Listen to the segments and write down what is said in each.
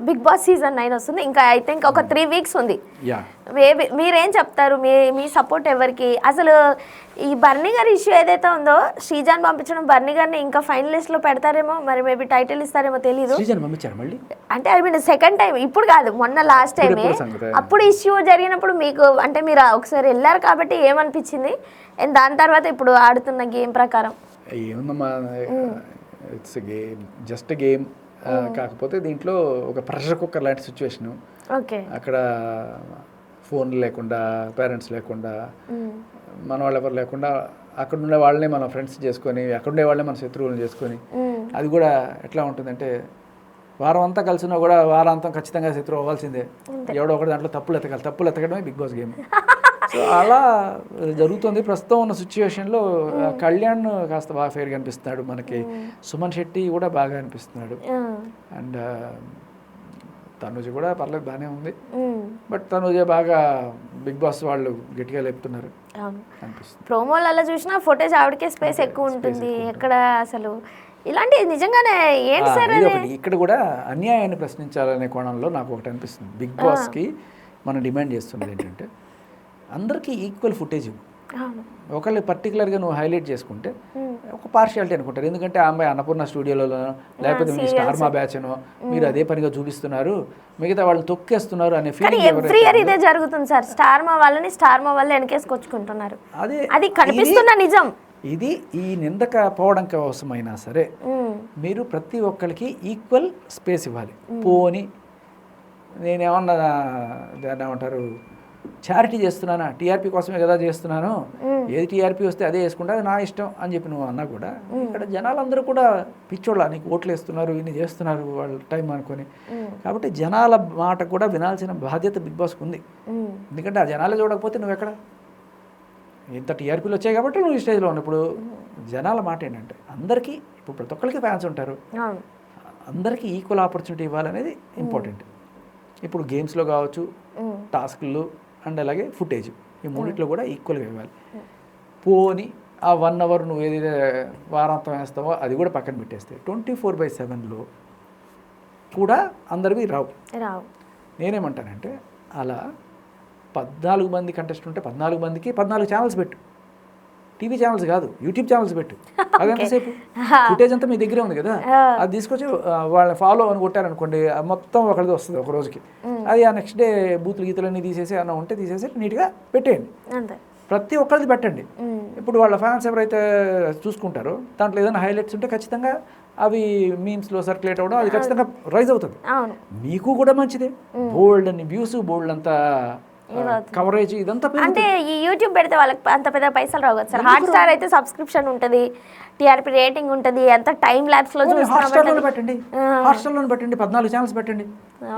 Big boss season 9 వస్తుంది. ఇంకా I think ఒక 3 వీక్స్ ఉంది. మీరేం చెప్తారు? మీ సపోర్ట్ ఎవరికి? అసలు ఈ బర్నీ గారి ఇష్యూ ఏదైతే ఉందో, శ్రీజాన్ పంపించడం, బర్నీ గారిని ఇంకా ఫైనలిస్ట్ లో పెడతారేమో, మరి మేబీ టైటిల్ ఇస్తారేమో తెలియదు. అంటే ఐ మీన్ సెకండ్ టైం, ఇప్పుడు కాదు, మొన్న లాస్ట్ టైమే. అప్పుడు ఇష్యూ జరిగినప్పుడు మీకు అంటే మీరు ఒకసారి వెళ్ళారు కాబట్టి ఏమనిపించింది? అండ్ దాని తర్వాత ఇప్పుడు ఆడుతున్న గేమ్ ప్రకారం ఏముందమ్మా, ఇట్స్ గేమ్, జస్ట్ గేమ్. కాకపోతే దీంట్లో ఒక ప్రెషర్ కుక్కర్ లాంటి సిచ్యువేషను. అక్కడ ఫోన్ లేకుండా, పేరెంట్స్ లేకుండా, మన వాళ్ళు ఎవరు లేకుండా, అక్కడ ఉండే వాళ్ళనే మన ఫ్రెండ్స్ చేసుకొని, అక్కడ ఉండే వాళ్ళనే మన శత్రువులను చేసుకొని, అది కూడా ఎట్లా ఉంటుందంటే వారం అంతా కలిసి ఉన్నా కూడా వారాంతం ఖచ్చితంగా శత్రువు అవ్వాల్సిందే. ఎవడో ఒకటి దాంట్లో తప్పులు ఎతకడమే బిగ్ బాస్ గేమ్. సో అలా జరుగుతుంది ప్రస్తుతం ఉన్న సిచ్యువేషన్లో. కళ్యాణ్ కాస్త బాగా ఫేర్గా అనిపిస్తున్నాడు మనకి, సుమన్ శెట్టి కూడా బాగా అనిపిస్తున్నాడు, అండ్ తనుజ కూడా పర్లేదు బాగానే ఉంది. బట్ తనుజ బాగా బిగ్ బాస్ వాళ్ళు గట్టిగా లేపుతున్నారు అనిపిస్తుంది. ప్రోమోలలో చూసినా ఫుటేజ్ ఆవిడకే స్పేస్ ఎక్కువ ఉంటుంది. ఎక్కడ అసలు ఇలాంటి నిజంగానే ఏంటి సార్? ఇక్కడ కూడా అన్యాయాన్ని ప్రశ్నించాలనే కోణంలో నాకు ఒకటి అనిపిస్తుంది. బిగ్ బాస్కి మనం డిమాండ్ చేస్తున్నది ఏంటంటే అందరికీ ఈక్వల్ ఫుటేజ్. ఒకళ్ళు పర్టికులర్గా నువ్వు హైలైట్ చేసుకుంటే ఒక పార్షియాలిటీ అనుకుంటారు. ఎందుకంటే ఆ అమ్మాయి అన్నపూర్ణ స్టూడియోలో లేకపోతే మీ స్టార్ మా బ్యాచ్ అనో మీరు అదే పనిగా చూపిస్తున్నారు, మిగతా వాళ్ళని తొక్కేస్తున్నారు అనే ఫీలింగ్ ఎవ్రీ ఇయర్ ఇదే జరుగుతుంది సార్. స్టార్ మా వాళ్ళని స్టార్ మా వాళ్ళు వెనకేసుకొచ్చుకుంటున్నారు. అది కనిపిస్తున్న నిజం. ఇది ఈ నిందక పోవడం కోసమైనా సరే మీరు ప్రతి ఒక్కరికి ఈక్వల్ స్పేస్ ఇవ్వాలి. పోని నేనేమన్నా దాన్ని ఏమంటారు, చారిటీ చేస్తున్నానా, టీఆర్పీ కోసమే కదా చేస్తున్నాను, ఏది టీఆర్పీ వస్తే అదే వేసుకుంటా, అది నా ఇష్టం అని చెప్పి నువ్వు అన్నా కూడా ఇక్కడ జనాలందరూ కూడా పిచ్చోళ్ళ నీకు ఓట్లు వేస్తున్నారు, ఇన్ని చేస్తున్నారు వాళ్ళ టైం అనుకొని. కాబట్టి జనాల మాట కూడా వినాల్సిన బాధ్యత బిగ్ బాస్కి ఉంది. ఎందుకంటే ఆ జనాలు చూడకపోతే నువ్వు ఎక్కడ, ఇంత టీఆర్పీలు వచ్చాయి కాబట్టి నువ్వు ఈ స్టేజ్లో ఉన్నావు. ఇప్పుడు జనాల మాట ఏంటంటే అందరికీ, ఇప్పుడు ప్రతి ఒక్కరికి ఫ్యాన్స్ ఉంటారు, అందరికీ ఈక్వల్ ఆపర్చునిటీ ఇవ్వాలనేది ఇంపార్టెంట్. ఇప్పుడు గేమ్స్లో కావచ్చు, టాస్క్లు అండ్ అలాగే ఫుటేజ్, ఈ మూడిట్లో కూడా ఈక్వల్గా ఇవ్వాలి. పోని ఆ 1 అవర్ నువ్వు ఏదైతే వారాంతం వేస్తావో అది కూడా పక్కన పెట్టేస్తే 24/7లో కూడా అందరివి రావు. నేనేమంటానంటే అలా 14 మంది కంటెస్ట్ ఉంటే 14 మందికి 14 ఛానల్స్ పెట్టు. టీవీ ఛానల్స్ కాదు, యూట్యూబ్ ఛానల్స్ పెట్టు. అది ఎంతసేపు ఫుటేజ్ అంతా మీ దగ్గరే ఉంది కదా, అది తీసుకొచ్చి వాళ్ళని ఫాలో అని కొట్టారనుకోండి, మొత్తం ఒకరిది వస్తుంది ఒక రోజుకి. అది ఆ నెక్స్ట్ డే బూతులు గీతలన్నీ తీసేసి అన్న ఉంటే తీసేసి నీట్గా పెట్టేయండి. ప్రతి ఒక్కరిది పెట్టండి. ఇప్పుడు వాళ్ళ ఫ్యాన్స్ ఎవరైతే చూసుకుంటారో దాంట్లో ఏదైనా హైలైట్స్ ఉంటే ఖచ్చితంగా అవి మీమ్స్లో సర్క్యులేట్ అవ్వడం, అది ఖచ్చితంగా రైజ్ అవుతుంది. మీకు కూడా మంచిదే. బోల్డ్ అని వ్యూస్, బోల్డ్ అంతా కవరేజ్, ఇదంతా. అంటే ఈ యూట్యూబ్ పెడితే వాళ్ళకి అంత పెద్ద పైసలు రావు కదా సార్. హాట్ స్టార్ అయితే సబ్స్క్రిప్షన్ ఉంటుంది, టీఆర్పీ రేటింగ్ ఉంటుంది, ఎంత టైం ల్యాప్స్ లో హాట్స్టార్లో పెట్టండి, 14 ఛానల్స్ పెట్టండి,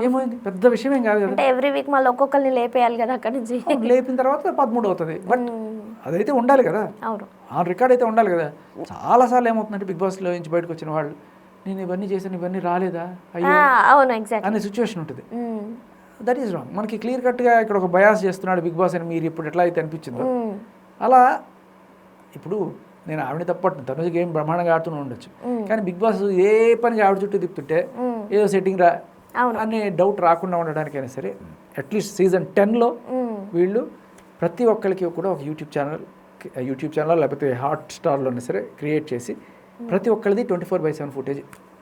ఏమైంది, పెద్ద విషయం ఏం కాదు కదా. అంటే ఎవ్రీ వీక్ మళ్ళీ ఒక్కొక్కరిని లేపేయాలి కదా అక్కడ నుంచి. లేపిన తర్వాత 13 అవుతుంది, బట్ అదైతే ఉండాలి కదా, ఆ రికార్డ్ అయితే ఉండాలి కదా. చాలాసార్లు ఏమవుతుందంటే బిగ్ బాస్లో నుంచి బయటకు వచ్చిన వాళ్ళు, నేను ఇవన్నీ చేశాను, ఇవన్నీ రాలేదా అయ్యో అనే సిచ్యువేషన్ ఉంటుంది. That is wrong. మనకి క్లియర్ కట్గా ఇక్కడ ఒక బయాస్ చేస్తున్నాడు బిగ్ బాస్ అని మీరు ఇప్పుడు ఎట్లా అయితే అనిపించిందో అలా. ఇప్పుడు నేను ఆవిడని తప్పట్టు, తనుజ గేమ్ బ్రహ్మాండంగా ఆడుతూనే ఉండొచ్చు, కానీ బిగ్ బాస్ ఏ పనికి ఆవిడ చుట్టూ తిప్పుతుంటే ఏదో సెట్టింగ్ రా అనే డౌట్ రాకుండా ఉండడానికైనా సరే అట్లీస్ట్ సీజన్ 10లో వీళ్ళు ప్రతి ఒక్కరికి కూడా ఒక యూట్యూబ్ ఛానల్ లేకపోతే హాట్ స్టార్లోనే సరే క్రియేట్ చేసి ప్రతి ఒక్కరిది 24/7 ఫుటేజ్,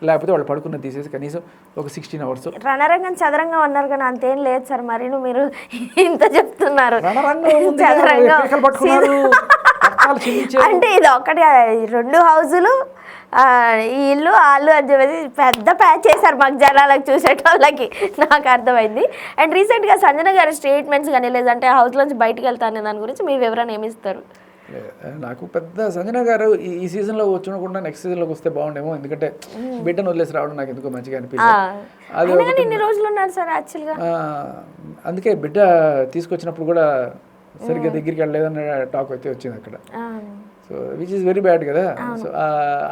లేకపోతే వాళ్ళు పడుకున్నది తీసేసి కనీసం ఒక 16 అవర్స్. రణరంగం చదరంగా ఉన్నారు కానీ అంతేం లేదు సార్. మరి మీరు ఇంత చెప్తున్నారు, అంటే ఇది ఒకటి 2 హౌజులు, ఈ ఇల్లు వాళ్ళు అని చెప్పేసి పెద్ద ప్యాచ్ చేశారు మాకు జనాలకు చూసేటోళ్ళకి, నాకు అర్థమైంది. అండ్ రీసెంట్గా సంజన గారి స్టేట్మెంట్స్ కానీ లేదంటే హౌస్లోంచి బయటకు వెళ్తానే దాని గురించి మీ వివరణ ఏమి ఇస్తారు? నాకు పెద్ద సంజన గారు ఈ సీజన్లో వచ్చుకుండా నెక్స్ట్ సీజన్లోకి వస్తే బాగుండేమో, ఎందుకంటే బిడ్డను వదిలేసి రావడం నాకు ఎందుకో మంచిగా అనిపించింది. ఇన్ని రోజులు ఉన్నారు సార్ యాక్చువల్గా, అందుకే బిడ్డ తీసుకొచ్చినప్పుడు కూడా సరిగ్గా దగ్గరికి వెళ్ళలేదన్న టాక్ అయితే వచ్చింది అక్కడ. So which is very bad కదా. సో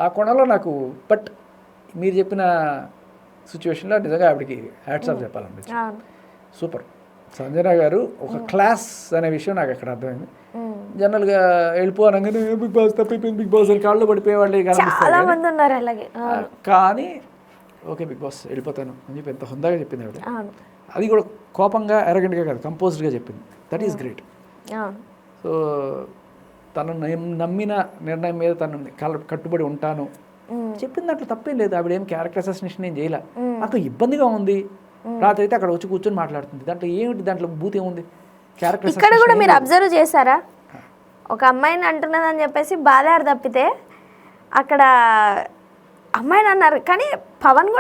ఆ కోణంలో నాకు, బట్ మీరు చెప్పిన సిచ్యువేషన్లో నిజంగా ఆవిడకి హ్యాట్స్ ఆఫ్ చెప్పాలనిపించింది. సూపర్. సంజన గారు ఒక క్లాస్ అనే విషయం నాకు అక్కడ అర్థమైంది. జనరల్గా వెళ్ళిపోవనంగానే బిగ్ బాస్ తప్పిపోయింది, బిగ్ బాస్ అని కాళ్ళు పడిపోయేవాళ్ళు చాలా మంది ఉన్నారు అలాగే. కానీ ఓకే బిగ్ బాస్ వెళ్ళిపోతాను అని చెప్పి ఎంత హుందాగా చెప్పింది ఆవిడ. అవును అది కూడా కోపంగా ఎరగెంట్గా కాదు, కంపోజ్డ్గా చెప్పింది. That is great. అవును సో తను నమ్మిన నిర్ణయం మీద తను కట్టుబడి ఉంటాను చెప్పిన దాంట్లో తప్పేం లేదు. ఆవిడ ఏం క్యారెక్టర్ అసాసినేషన్ ఏం చేయలే. నాకు ఇబ్బందిగా ఉంది, రాత్రి అయితే అక్కడ వచ్చి కూర్చొని మాట్లాడుతుంది. దాంట్లో ఏమిటి, దాంట్లో భూతి ఏముంది? క్యారెక్టర్ ఇక్కడ కూడా మీరు అబ్జర్వ్ చేశారా, ఒక అమ్మాయిని అంటున్నదని చెప్పేసి బాధారు తప్పితే అక్కడ అమ్మాయిని అన్నారు, కానీ పవన్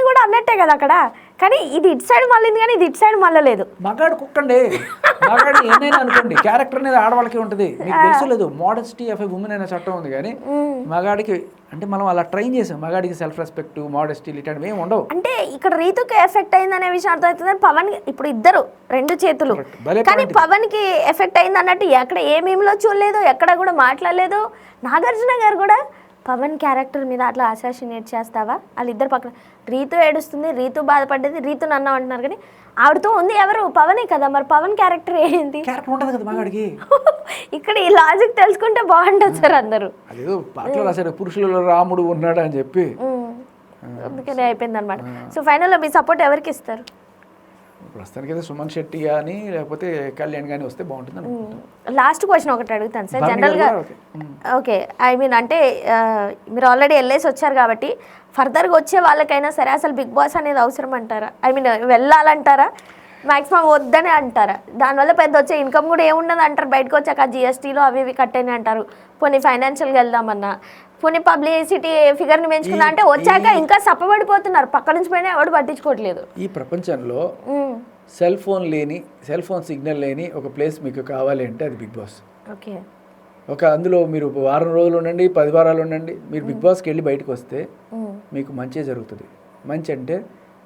కూడా అన్నట్టే కదా అక్కడ. కానీ ఇది ఇటు సైడ్ మళ్ళీంది, కానీ ఇది ఇటు సైడ్ మళ్ళలేదు. మగాడు కుక్కండి, మగాడు ఏమైనా అనుకోండి, క్యారెక్టర్ అనేది ఆడవాళ్ళకి ఉంటుంది. మీకు తెలుసు లేదు, మోడెస్టీ ఆఫ్ ఎ ఉమెన్ అనే చట్టం ఉంది. కానీ మగాడికి అంటే మనం అలా ట్రైన్ చేసాం, మగాడికి సెల్ఫ్ రెస్పెక్ట్, మోడెస్టీ ఇట్లాంటివి ఏమి ఉండవు. అంటే ఇక్కడ రీతుకి ఎఫెక్ట్ అయిందనే విషయం అర్థమవుతుంది. పవన్ ఇప్పుడు ఇద్దరు రెండు చేతులు, కానీ పవన్ కి ఎఫెక్ట్ అయింది అన్నట్టు ఎక్కడ ఏమేమిలో చూడలేదు, ఎక్కడ కూడా మాట్లాడలేదు. నాగార్జున గారు కూడా పవన్ క్యారెక్టర్ మీద అట్లా అసాసినేట్ చేస్తావా, వాళ్ళిద్దరు పక్కన రీతు ఏడుస్తుంది, రీతు బాధపడ్డది, రీతు నన్ను అంటున్నారు, కానీ ఆవిడతో ఉంది ఎవరు, పవనే కదా. మరి పవన్ క్యారెక్టర్ ఏంటి? క్యారెక్టర్ ఉంటుంది కదా మగాడికి. ఇక్కడ ఈ లాజిక్ తెలుసుకుంటే బాగుంటుంది సార్ అందరూ. అదేదో పాటలో రాశారు, పురుషులలో రాముడు ఉన్నాడు అని చెప్పి, అందుకనే అయిపోయింది అనమాట. సో ఫైనల్లో మీ సపోర్ట్ ఎవరికి ఇస్తారు? ప్రస్తుతానికి అయితే సుమన్ శెట్టి కానీ లేకపోతే కళ్యాణ్ కానీ వస్తే బాగుంటుంది అనుకుంటున్నాను. లాస్ట్ క్వశ్చన్ ఒకటి అడుగుతాను సార్. జనరల్గా ఓకే, ఐ మీన్ అంటే మీరు ఆల్రెడీ వెళ్ళేసి వచ్చారు కాబట్టి ఫర్దర్గా వచ్చే వాళ్ళకైనా సరే అసలు బిగ్ బాస్ అనేది అవసరం అంటారా? ఐ మీన్ వెళ్ళాలంటారా, మ్యాక్సిమం వద్దని అంటారా? దానివల్ల పెద్ద వచ్చే ఇన్కమ్ కూడా ఏముండదు అంటారు, బయటకు వచ్చాక జిఎస్టీలో అవి ఇవి కట్టని అంటారు. పోనీ ఫైనాన్షియల్గా వెళ్దామన్నా, పోనీ పబ్లిసిటీ ఫిగర్ని పెంచుకున్నా అంటే వచ్చాక ఇంకా సప్పబడిపోతున్నారు, పక్క నుంచి పోయినా ఎవడు పట్టించుకోవట్లేదు. ఈ ప్రపంచంలో సెల్ ఫోన్ సిగ్నల్ లేని ఒక ప్లేస్ మీకు కావాలి అంటే అది బిగ్ బాస్. ఓకే, ఒక అందులో మీరు వారం రోజులు ఉండండి, 10 వారాలు ఉండండి, మీరు బిగ్ బాస్కి వెళ్ళి బయటకు వస్తే మీకు మంచి జరుగుతుంది. మంచి అంటే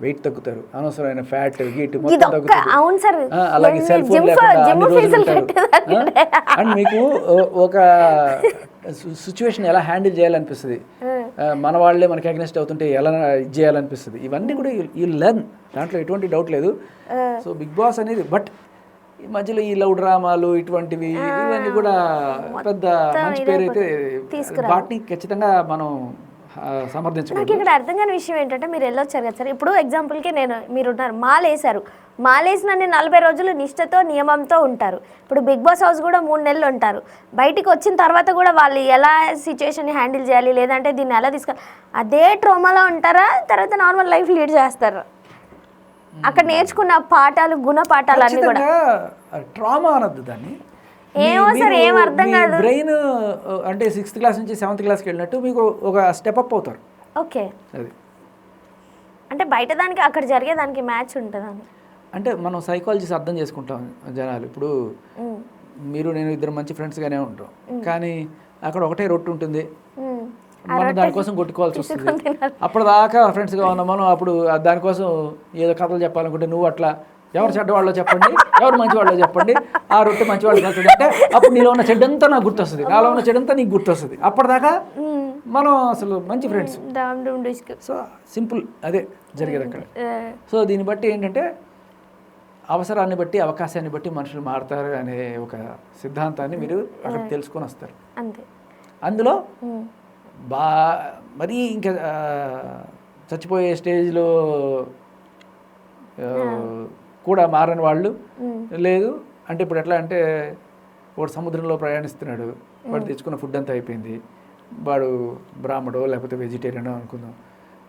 వెయిట్ తగ్గుతారు, అనవసరమైన ఫ్యాట్ గీట్ మొత్తం తగ్గుతుంది. అలాగే సెల్ ఫోన్ లేకుండా అన్ని రోజులు ఉంటారు. అండ్ మీకు ఒక సిచ్యువేషన్ ఎలా హ్యాండిల్ చేయాలనిపిస్తుంది, మన వాళ్ళే మనకి అగ్నెస్ట్ అవుతుంటే ఎలా ఇది చేయాలనిపిస్తుంది, ఇవన్నీ కూడా యూ లెర్న్, దాంట్లో ఎటువంటి డౌట్ లేదు. సో బిగ్ బాస్ అనేది, బట్ ఈ మధ్యలో ఈ లవ్ డ్రామాలు ఇటువంటివి ఇవన్నీ కూడా పెద్ద మంచి పేరు అయితే వాటిని ఖచ్చితంగా మనం సమర్థించకూడదు. నాకు ఇక్కడ అర్థం కాని విషయం ఏంటంటే, మీరు వెళ్ళొచ్చారు కదా సార్, ఇప్పుడు ఎగ్జాంపుల్కి మీరున్నారు, మాలేసినన్ని 40 రోజులు నిష్ఠతో నియమంతో ఉంటారు. ఇప్పుడు బిగ్ బాస్ హౌస్ కూడా 3 నెలలు ఉంటారు. బయటికి వచ్చిన తర్వాత కూడా వాళ్ళు ఎలా సిచ్యువేషన్ని హ్యాండిల్ చేయాలి, లేదంటే దీన్ని ఎలా తీసుకోవాలి, అదే ట్రోమాలో ఉంటారా, తర్వాత నార్మల్ లైఫ్ లీడ్ చేస్తారు? అక్కడ నేర్చుకున్న పాఠాలు, గుణపాఠాలు అన్నీ కూడా ట్రామా అనద్దు దాన్ని. ఏమో సార్, ఏం అర్థం కాదు. బ్రెయిన్ అంటే 6th క్లాస్ నుంచి 7th క్లాస్కి వెళ్ళినట్టు మీకు ఒక స్టెప్ అప్ అవుతారు. ఓకే, అది అంటే బయట దానికి అక్కడ జరిగే దానికి మ్యాచ్ ఉంటుందని. అంటే మనం సైకాలజీస్ అర్థం చేసుకుంటాం జనాలు. ఇప్పుడు మీరు నేను ఇద్దరు మంచి ఫ్రెండ్స్గానే ఉంటాం, కానీ అక్కడ ఒకటే రొట్టె ఉంటుంది, మనం దానికోసం కొట్టుకోవాల్సి వస్తుంది. అప్పటిదాకా ఫ్రెండ్స్గా ఉన్నాం మనం, అప్పుడు దానికోసం ఏదో కథలు చెప్పాలనుకుంటే నువ్వు అట్లా ఎవరు చెడ్డవాళ్ళో చెప్పండి, ఎవరు మంచివాళ్ళో చెప్పండి, ఆ రొట్టె మంచివాళ్ళు కలుస్తుంది అంటే అప్పుడు నీలో ఉన్న చెడ్డంతా నాకు గుర్తొస్తుంది, నాలో ఉన్న చెడ్డంతా నీకు గుర్తొస్తుంది. అప్పటిదాకా మనం అసలు మంచి ఫ్రెండ్స్. సో సింపుల్ అదే జరిగేది అక్కడ. సో దీన్ని బట్టి ఏంటంటే అవసరాన్ని బట్టి అవకాశాన్ని బట్టి మనుషులు మారుతారు అనే ఒక సిద్ధాంతాన్ని మీరు అక్కడ తెలుసుకొని వస్తారు. అందులో మరీ ఇంకా చచ్చిపోయే స్టేజ్లో కూడా మారని వాళ్ళు లేదు. అంటే ఇప్పుడు ఎట్లా అంటే వాడు సముద్రంలో ప్రయాణిస్తున్నాడు, వాడు తెచ్చుకున్న ఫుడ్ అంతా అయిపోయింది, వాడు బ్రాహ్మడో లేకపోతే వెజిటేరియనో అనుకుందాం,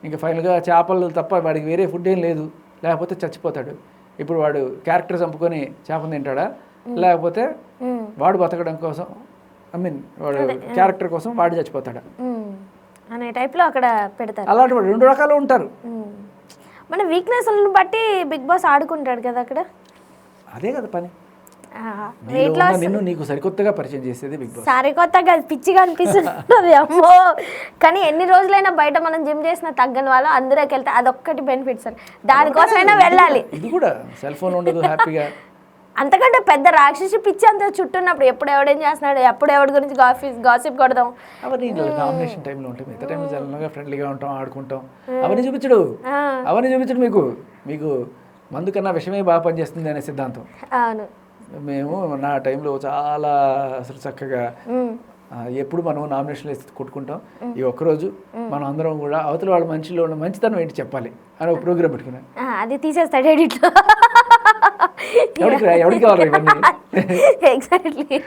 ఇంకా ఫైనల్గా చేపలు తప్ప వాడికి వేరే ఫుడ్ ఏం లేదు, లేకపోతే చచ్చిపోతాడు. ఇప్పుడు వాడు క్యారెక్టర్ చంపుకొని చేపను తింటాడా, లేకపోతే వాడు బతకడం కోసం వాడు క్యారెక్టర్ కోసం వాడు చచ్చిపోతాడా అనే టైప్లో అక్కడ పెడతారు. అలాంటి వాడు 2 రకాలు ఉంటారు. మన వీక్నెస్లను బట్టి బిగ్ బాస్ ఆడుకుంటాడు కదా అక్కడ. అదే కదా పని, నిన్ను నీకు సరికొత్తగా పరిచయం చేసేది బిగ్ బాస్. సరికొత్తగా పిచ్చిగా అనిపిస్తుంది అమ్మో. కానీ ఎన్ని రోజులైనా బయట మనం జిమ్ చేసిన తగ్గని వాళ్ళు అందరికి వెళ్తే అదొక్కటి బెనిఫిట్ సార్, దానికోసమైనా వెళ్ళాలి. ఇది కూడా సెల్ ఫోన్ ఉండదు హ్యాపీగా. అంతకంటే పెద్ద రాక్షసి పిచ్చి అంతా చుట్టున్నప్పుడు ఎప్పుడు ఎవడేం చేస్తున్నాడు, ఎప్పుడు ఎవడి గురించి గాసిప్ కొడదాం, అవన్నీ కాంబినేషన్ టైంలో ఉంటాయి. మిగతా టైంలో జనంగా ఫ్రెండ్లీగా ఉంటాం, ఆడుకుంటాం, అవన్నీ చూపించడు మీకు మందు కన్నా విషమే బాగా పనిచేస్తుంది అనే సిద్ధాంతం. అవును, మేము నా టైంలో చాలా అసలు చక్కగా ఎప్పుడు మనం నామినేషన్లు వేసి కొట్టుకుంటాం, ఈ ఒక్కరోజు మనం అందరం కూడా అవతల వాళ్ళ మనిషిలో ఉన్న మంచితనం ఏంటి చెప్పాలి అని ఒక ప్రోగ్రామ్ పెట్టుకున్నాను. అది తీసేస్తాడు ఎడిట్లో. ఎవరికి కావాలి ఇవన్నీ? ఎగ్జాక్ట్లీ.